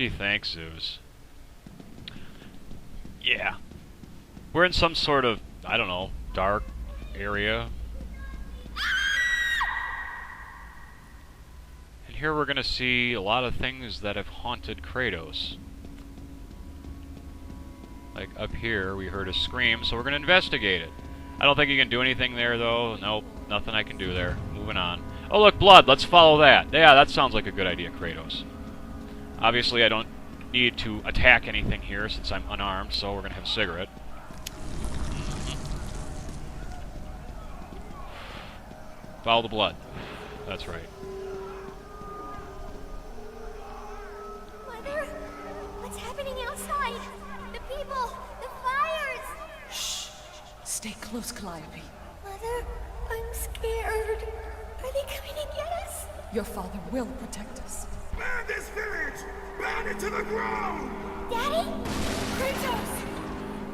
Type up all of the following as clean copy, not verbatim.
Gee, thanks, Zeus. Yeah. We're in some sort of, I don't know, dark area. And here we're gonna see a lot of things that have haunted Kratos. Like up here, we heard a scream, so we're gonna investigate it. I don't think you can do anything there, though. Nope, nothing I can do there. Moving on. Oh, look, blood. Let's follow that. Yeah, that sounds like a good idea, Kratos. Obviously, I don't need to attack anything here since I'm unarmed, so we're gonna have a cigarette. Follow the blood. That's right. Mother? What's happening outside? The people! The fires! Shh! Stay close, Calliope. Mother, I'm scared. Are they coming to get us? Your father will protect us. Burn this village! Burn it to the ground! Daddy? Kratos!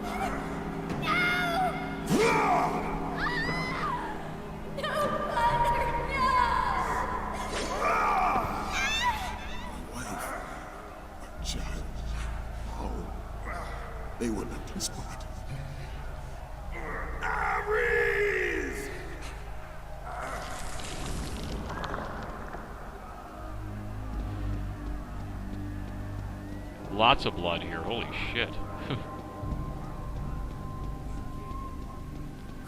Mother! No! No, Mother, no! Wife, a child. Oh, they were not to spot. Ares! Lots of blood here. Holy shit.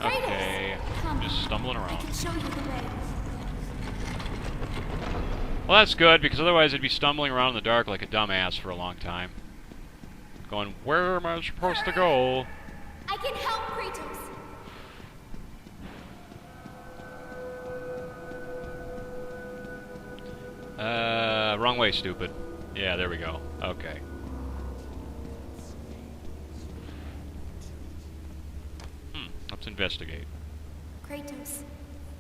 Okay. Come. Just stumbling I around. can show you the way. Well, that's good, because otherwise I'd be stumbling around in the dark like a dumbass for a long time. Going, where am I supposed to go? I can help Kratos. Wrong way, stupid. Yeah, there we go. Okay. Let's investigate. Kratos,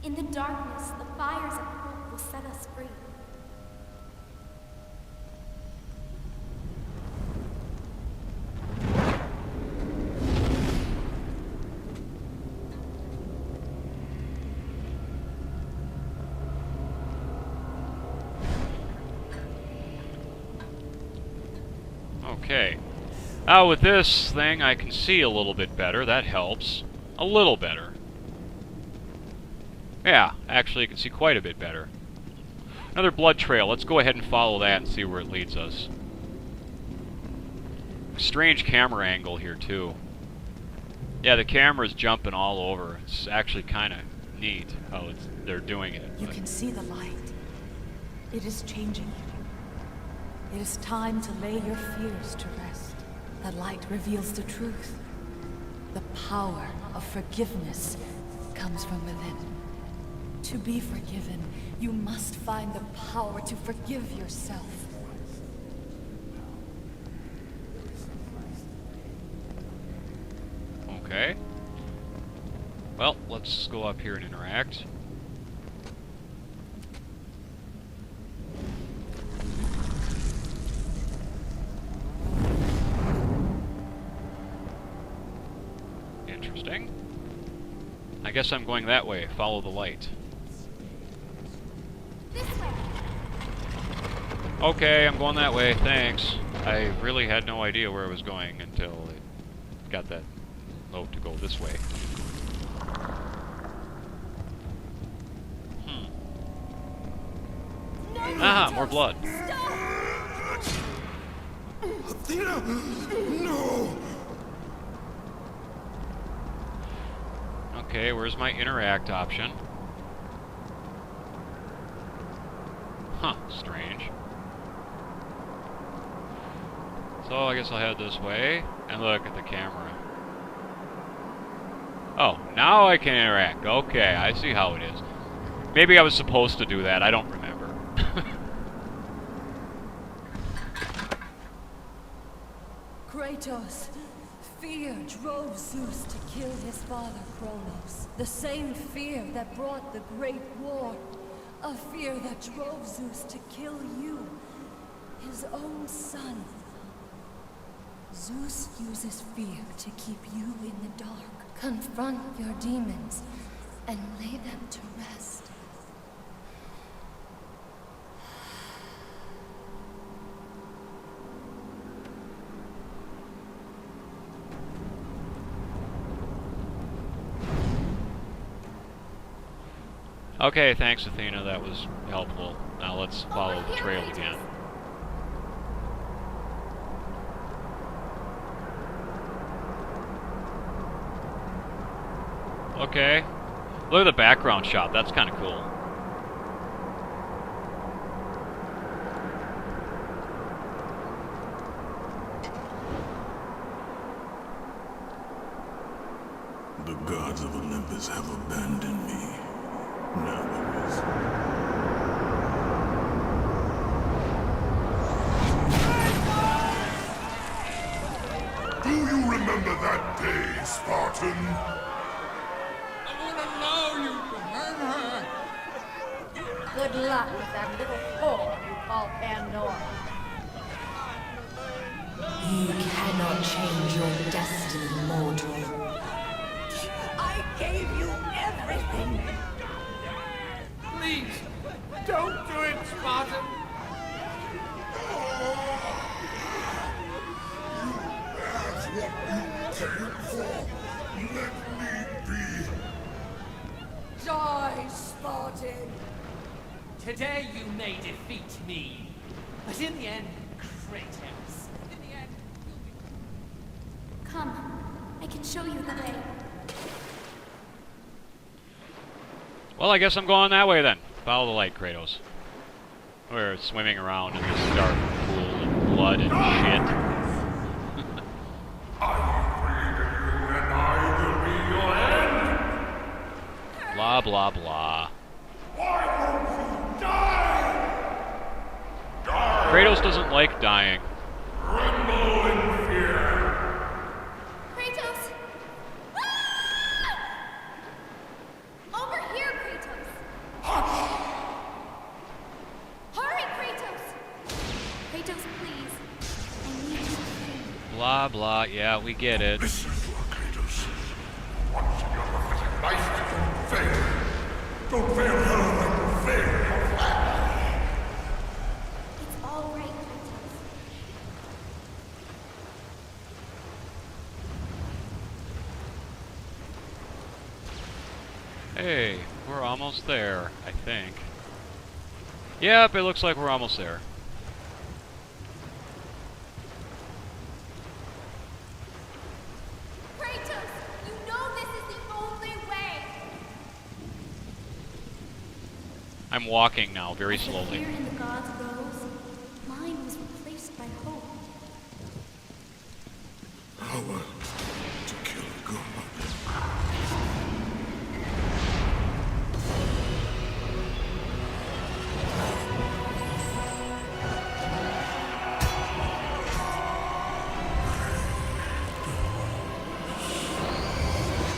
in the darkness, the fires of hope will set us free. Okay. Now with this thing, I can see a little bit better. That helps. A little better. Yeah, actually you can see quite a bit better. Another blood trail. Let's go ahead and follow that and see where it leads us. Strange camera angle here, too. Yeah, the camera's jumping all over. It's actually kind of neat how they're doing it. You can see the light. It is changing you. It is time to lay your fears to rest. The light reveals the truth. The power of forgiveness comes from within. To be forgiven, you must find the power to forgive yourself. Okay. Well, let's go up here and interact. Interesting. I guess I'm going that way. Follow the light. This way. Okay, I'm going that way. Thanks. I really had no idea where I was going until it got that note to go this way. Ah, more blood. Athena! No! Okay, where's my interact option? Huh, strange. So I guess I'll head this way and look at the camera. Oh, now I can interact. Okay, I see how it is. Maybe I was supposed to do that, I don't remember. Kratos, fear drove Zeus to kill his father Kronos. The same fear that brought the Great War. A fear that drove Zeus to kill you, his own son. Zeus uses fear to keep you in the dark. Confront your demons and lay them to rest. Okay, thanks, Athena. That was helpful. Now let's follow the trail again. Okay. Look at the background shot. That's kind of cool. The gods of Olympus have abandoned me. Now there is. Do you remember that day, Spartan? I wouldn't allow you to hurt her. Good luck with that little whore you call Pandora. You cannot change your destiny, mortal. I gave you everything. Please, don't do it, Spartan. That's what you came for. Let me be. Die, Spartan. Today you may defeat me, but in the end, Kratos. In the end, you'll be... Come, I can show you the way. Well, I guess I'm going that way then. Follow the light, Kratos. We're swimming around in this dark pool of blood and shit. Blah, blah, blah. Why won't you die? Die! Kratos doesn't like dying. Tremble in fear! Kratos! Ah! Over here, Kratos! Hurry, Kratos! Kratos, please. I need you. Blah, blah. Yeah, we get it. Listen to her, Kratos. Once in your pathetic life, don't fail. Don't fail her like you failed your family. It's all right, Kratos. Hey, we're almost there, I think. Yep, it looks like we're almost there. Kratos, you know this is the only way. I'm walking now, very As the slowly. fear in the gods rose, mine was replaced by hope. Power to kill a god.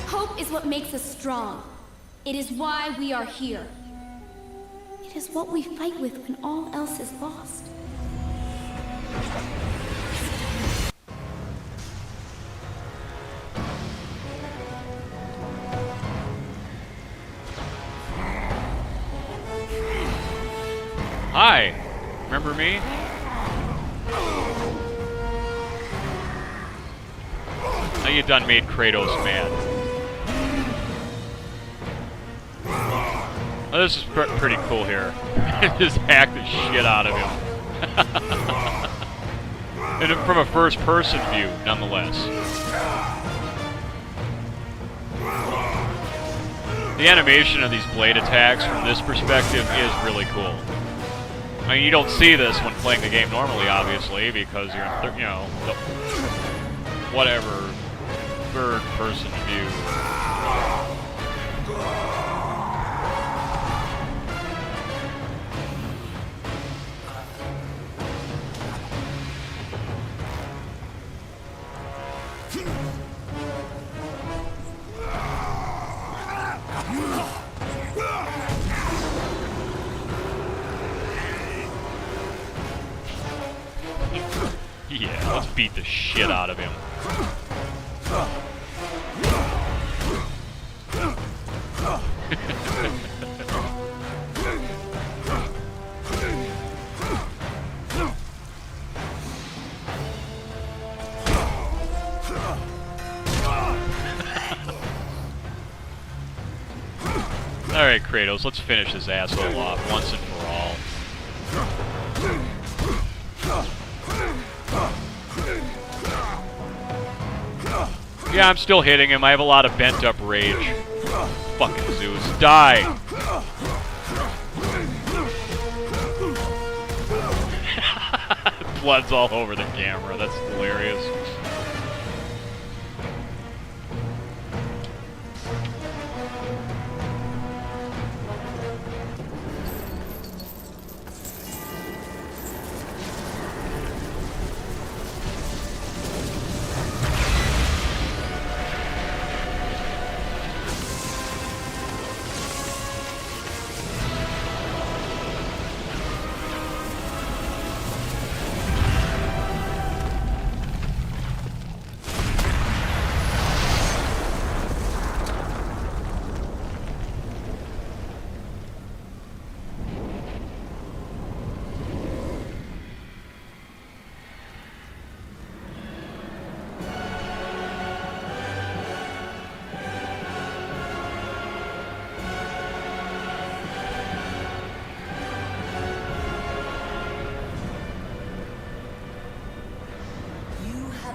Hope is what makes us strong. It is why we are here. It is what we fight with when all else is lost. Hi! Remember me? Now you done made Kratos mad. Oh, this is pretty cool here. Just hack the shit out of him. And from a first-person view, nonetheless. The animation of these blade attacks from this perspective is really cool. I mean, you don't see this when playing the game normally, obviously, because you're in, you know, the whatever third-person view. Yeah, let's beat the shit out of him. Alright, Kratos, let's finish this asshole off once and for all. Yeah, I'm still hitting him. I have a lot of bent up rage. Fucking Zeus. Die! Blood's all over the camera. That's hilarious.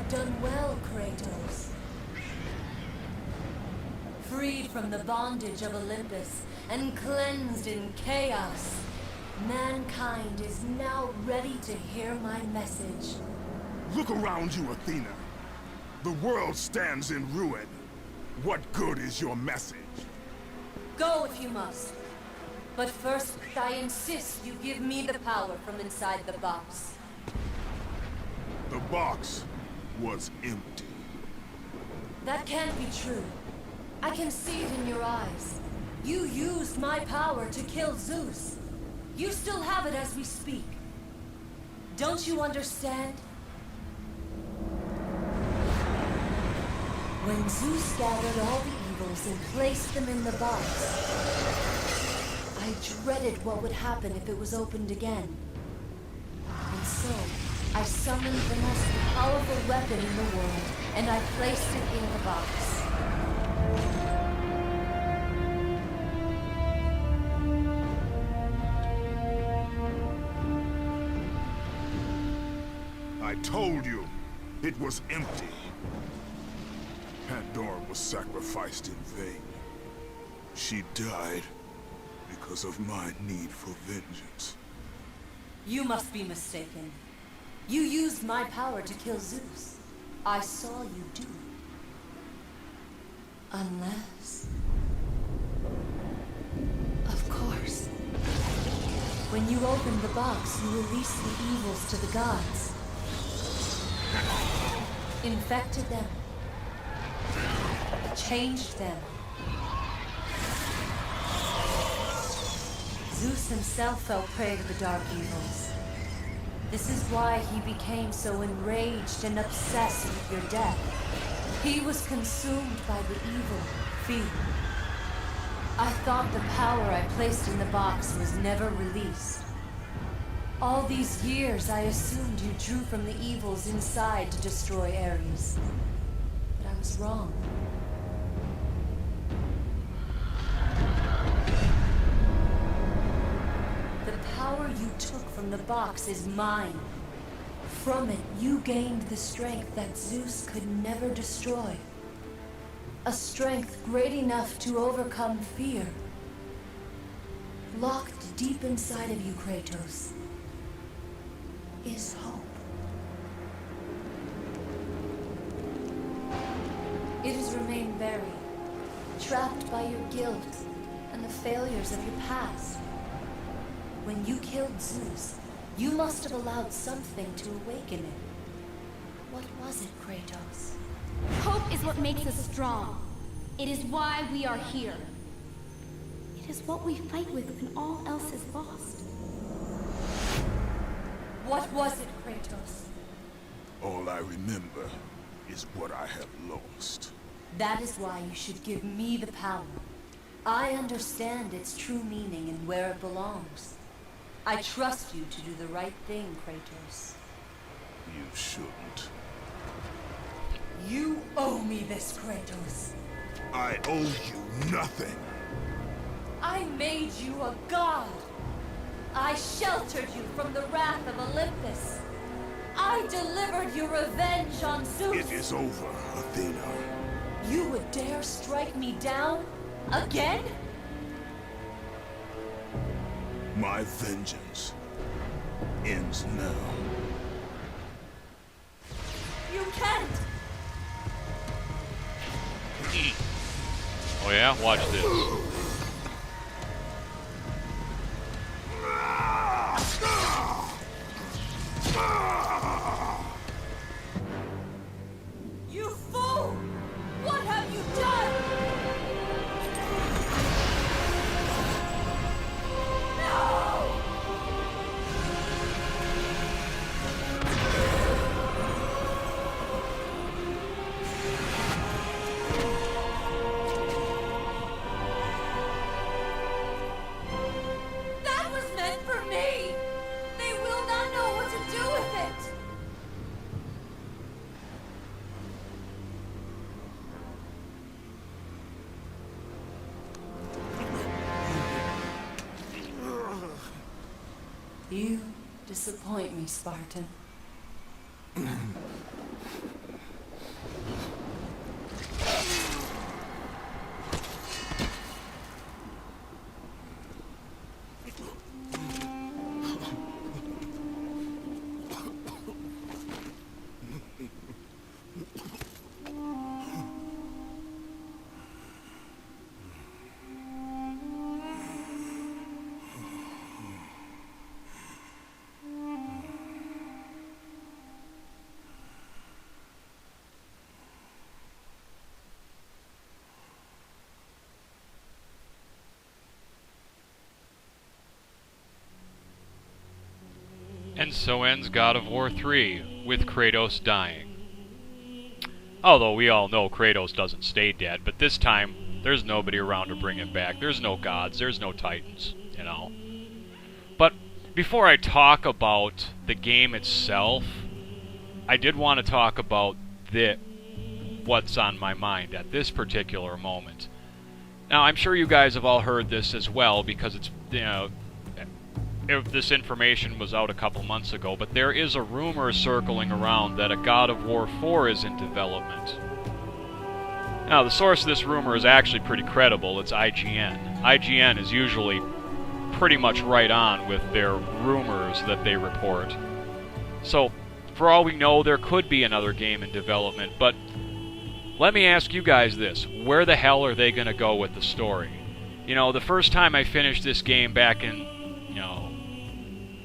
Done well, Kratos. Freed from the bondage of Olympus and cleansed in chaos, mankind is now ready to hear my message. Look around you, Athena. The world stands in ruin. What good is your message? Go if you must. But first, I insist you give me the power from inside the box. The box was empty. That can't be true. I can see it in your eyes. You used my power to kill Zeus. You still have it as we speak. Don't you understand? When Zeus gathered all the evils and placed them in the box, I dreaded what would happen if it was opened again. And so, I summoned the most powerful weapon in the world, and I placed it in the box. I told you, it was empty. Pandora was sacrificed in vain. She died because of my need for vengeance. You must be mistaken. You used my power to kill Zeus. I saw you do it. Unless... Of course. When you opened the box, you released the evils to the gods. Infected them. Changed them. Zeus himself fell prey to the dark evils. This is why he became so enraged and obsessed with your death. He was consumed by the evil, fear. I thought the power I placed in the box was never released. All these years, I assumed you drew from the evils inside to destroy Ares. But I was wrong. The power you took from the box is mine. From it, you gained the strength that Zeus could never destroy. A strength great enough to overcome fear. Locked deep inside of you, Kratos, is hope. It has remained buried, trapped by your guilt and the failures of your past. When you killed Zeus, you must have allowed something to awaken it. What was it, Kratos? Hope is what makes us strong. It is why we are here. It is what we fight with when all else is lost. What was it, Kratos? All I remember is what I have lost. That is why you should give me the power. I understand its true meaning and where it belongs. I trust you to do the right thing, Kratos. You shouldn't. You owe me this, Kratos. I owe you nothing. I made you a god. I sheltered you from the wrath of Olympus. I delivered you revenge on Zeus. It is over, Athena. You would dare strike me down? Again? My vengeance ends now. You can't! Oh yeah? Watch this. You fool! What have you done? No! That was meant for me! They will not know what to do with it! You disappoint me, Spartan. And so ends God of War 3, with Kratos dying. Although we all know Kratos doesn't stay dead, but this time, there's nobody around to bring him back. There's no gods, there's no titans, you know. But before I talk about the game itself, I did want to talk about what's on my mind at this particular moment. Now, I'm sure you guys have all heard this as well, because it's, you know, this information was out a couple months ago, but there is a rumor circling around that a God of War 4 is in development. Now, the source of this rumor is actually pretty credible. It's IGN. IGN is usually pretty much right on with their rumors that they report. So, for all we know, there could be another game in development, but let me ask you guys this. Where the hell are they going to go with the story? You know, the first time I finished this game back in, you know,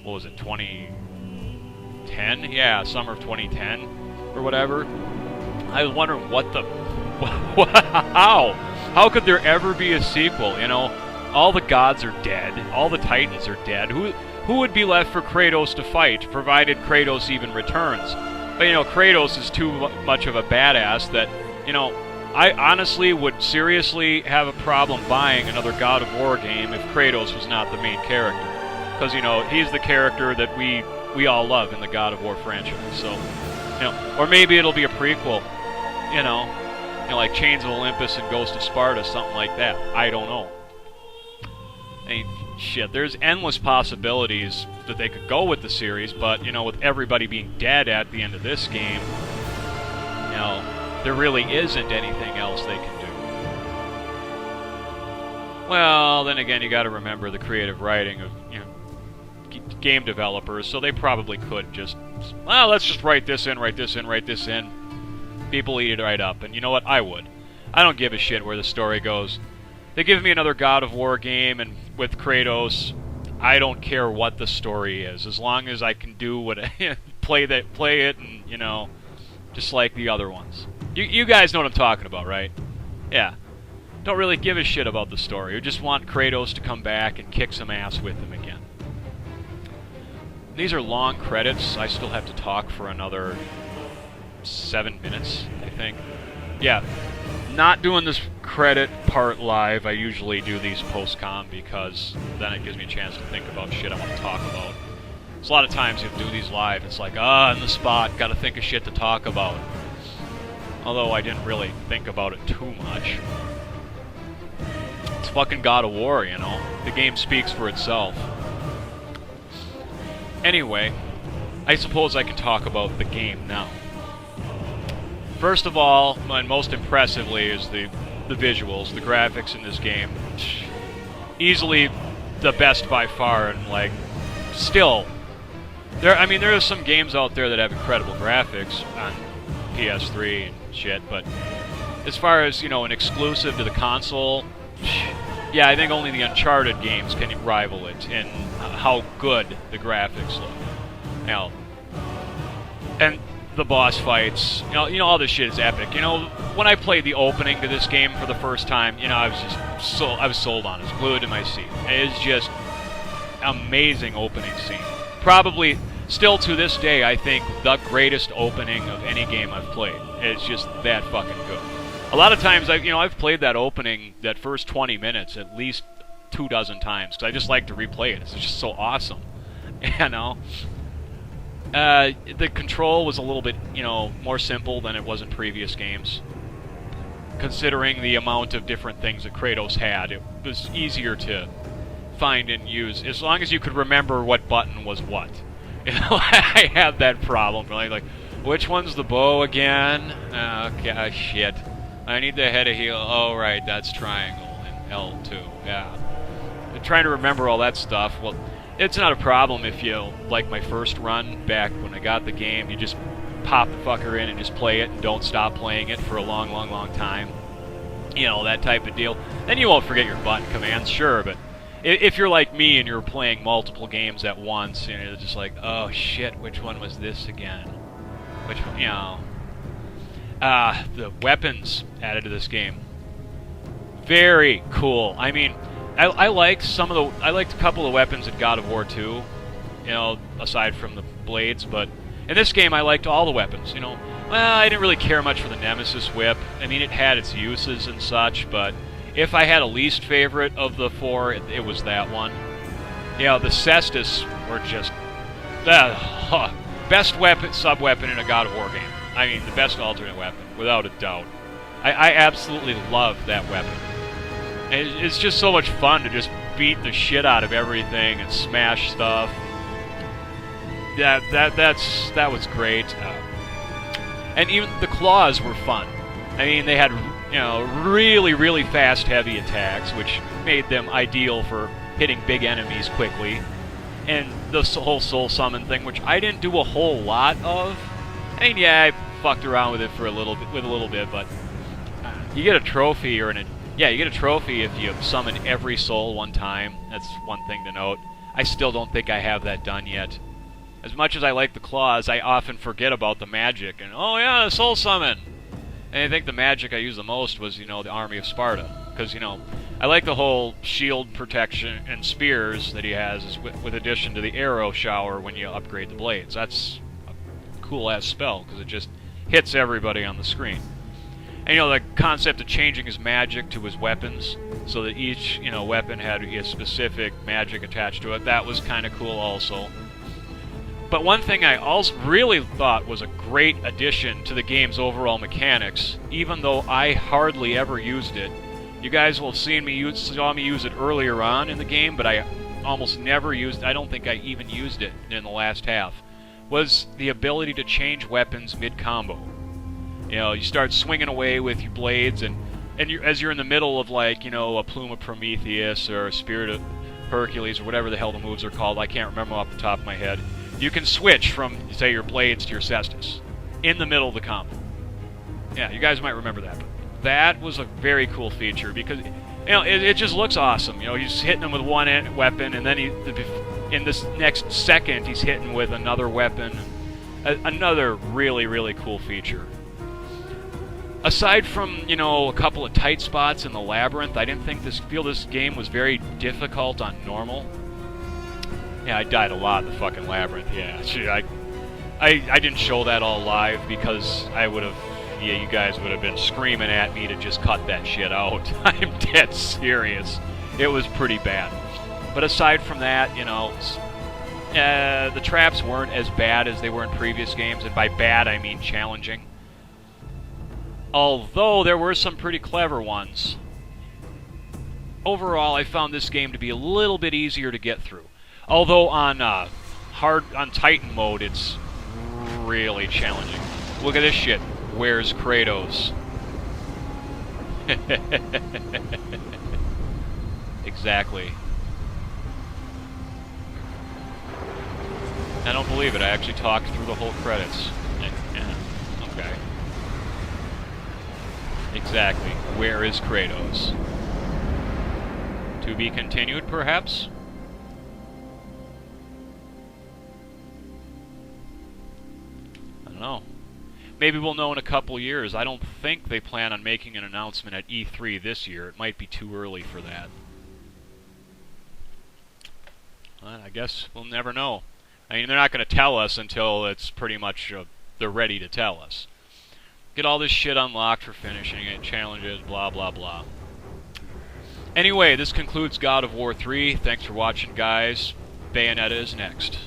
what was it, 2010? Yeah, summer of 2010 or whatever. I was wondering what the... how? How could there ever be a sequel? You know, all the gods are dead. All the titans are dead. Who would be left for Kratos to fight, provided Kratos even returns? But, you know, Kratos is too much of a badass that, you know, I honestly would seriously have a problem buying another God of War game if Kratos was not the main character. Because, you know, he's the character that we all love in the God of War franchise. So, you know, or maybe it'll be a prequel, you know, like Chains of Olympus and Ghost of Sparta, something like that. I don't know. I mean, shit, there's endless possibilities that they could go with the series, but, you know, with everybody being dead at the end of this game, you know, there really isn't anything else they can do. Well, then again, you got to remember the creative writing of, you know, game developers, so they probably could just, well, let's just write this in, write this in, write this in. People eat it right up, and you know what? I would. I don't give a shit where the story goes. They give me another God of War game, and with Kratos, I don't care what the story is, as long as I can do what play it, and, you know, just like the other ones. You guys know what I'm talking about, right? Yeah. Don't really give a shit about the story. You just want Kratos to come back and kick some ass with him again. These are long credits. I still have to talk for another 7 minutes, I think. Yeah, not doing this credit part live. I usually do these post-com because then it gives me a chance to think about shit I want to talk about. So a lot of times you do these live, it's like, on the spot, gotta think of shit to talk about. Although I didn't really think about it too much. It's fucking God of War, you know? The game speaks for itself. Anyway, I suppose I can talk about the game now. First of all, and most impressively, is the visuals, the graphics in this game. Easily the best by far, and like, still, there are some games out there that have incredible graphics on PS3 and shit, but as far as, you know, an exclusive to the console, yeah, I think only the Uncharted games can rival it in how good the graphics look. You know, and the boss fights, you know, all this shit is epic. You know, when I played the opening to this game for the first time, you know, I was sold on it. I was glued to my seat. It's just amazing opening scene. Probably still to this day, I think the greatest opening of any game I've played. It's just that fucking good. A lot of times, I've played that opening, that first 20 minutes, at least 24 times, because I just like to replay it. It's just so awesome, you know. The control was a little bit, you know, more simple than it was in previous games. Considering the amount of different things that Kratos had, it was easier to find and use, as long as you could remember what button was what. You know, I had that problem. Like, which one's the bow again? Okay, shit. I need the head of heel. Oh, right, that's triangle and L2. Yeah. I'm trying to remember all that stuff. Well, it's not a problem if you, like my first run back when I got the game, you just pop the fucker in and just play it and don't stop playing it for a long, long, long time. You know, that type of deal. Then you won't forget your button commands, sure, but if you're like me and you're playing multiple games at once, and you're just like, oh shit, which one was this again? Which one, you know. The weapons added to this game. Very cool. I mean, I liked a couple of weapons in God of War 2, you know, aside from the blades, but in this game I liked all the weapons, you know. Well, I didn't really care much for the Nemesis whip. I mean, it had its uses and such, but if I had a least favorite of the four, it was that one. You know, the Cestus were just best weapon, sub-weapon in a God of War game. I mean, the best alternate weapon, without a doubt. I absolutely love that weapon. And it's just so much fun to just beat the shit out of everything and smash stuff. That was great. And even the claws were fun. I mean, they had, you know, really, really fast, heavy attacks, which made them ideal for hitting big enemies quickly. And the whole soul summon thing, which I didn't do a whole lot of. I mean, yeah, I fucked around with it for a little bit, but you get a trophy you get a trophy if you summon every soul one time. That's one thing to note. I still don't think I have that done yet. As much as I like the claws, I often forget about the magic, and oh yeah, the soul summon! And I think the magic I used the most was, you know, the Army of Sparta. Because, you know, I like the whole shield protection and spears that he has, with addition to the arrow shower when you upgrade the blades. That's a cool-ass spell, because it just hits everybody on the screen. And, you know, the concept of changing his magic to his weapons, so that each, you know, weapon had a specific magic attached to it, that was kind of cool also. But one thing I also really thought was a great addition to the game's overall mechanics, even though I hardly ever used it. You guys will have saw me use it earlier on in the game, but I almost never used. I don't think I even used it in the last half. Was the ability to change weapons mid-combo. You know, you start swinging away with your blades, and as you're in the middle of, like, you know, a Plume of Prometheus or a Spirit of Hercules or whatever the hell the moves are called, I can't remember off the top of my head. You can switch from, say, your blades to your Cestus in the middle of the combo. Yeah, you guys might remember that. But that was a very cool feature because, you know, it just looks awesome. You know, he's hitting him with one weapon, and then in this next second, he's hitting with another weapon. Another really, really cool feature. Aside from, you know, a couple of tight spots in the labyrinth, I didn't feel this game was very difficult on normal. Yeah, I died a lot in the fucking labyrinth, yeah. I didn't show that all live because you guys would have been screaming at me to just cut that shit out. I'm dead serious. It was pretty bad. But aside from that, you know, the traps weren't as bad as they were in previous games, and by bad I mean challenging. Although there were some pretty clever ones. overall, I found this game to be a little bit easier to get through. Although on Titan mode, it's really challenging. Look at this shit. Where's Kratos? Exactly. I don't believe it. I actually talked through the whole credits. Yeah, okay. Exactly. Where is Kratos? To be continued, perhaps? I don't know. Maybe we'll know in a couple years. I don't think they plan on making an announcement at E3 this year. It might be too early for that. Well, I guess we'll never know. I mean, they're not going to tell us until it's pretty much they're ready to tell us. Get all this shit unlocked for finishing it, challenges, blah, blah, blah. Anyway, this concludes God of War 3. Thanks for watching, guys. Bayonetta is next.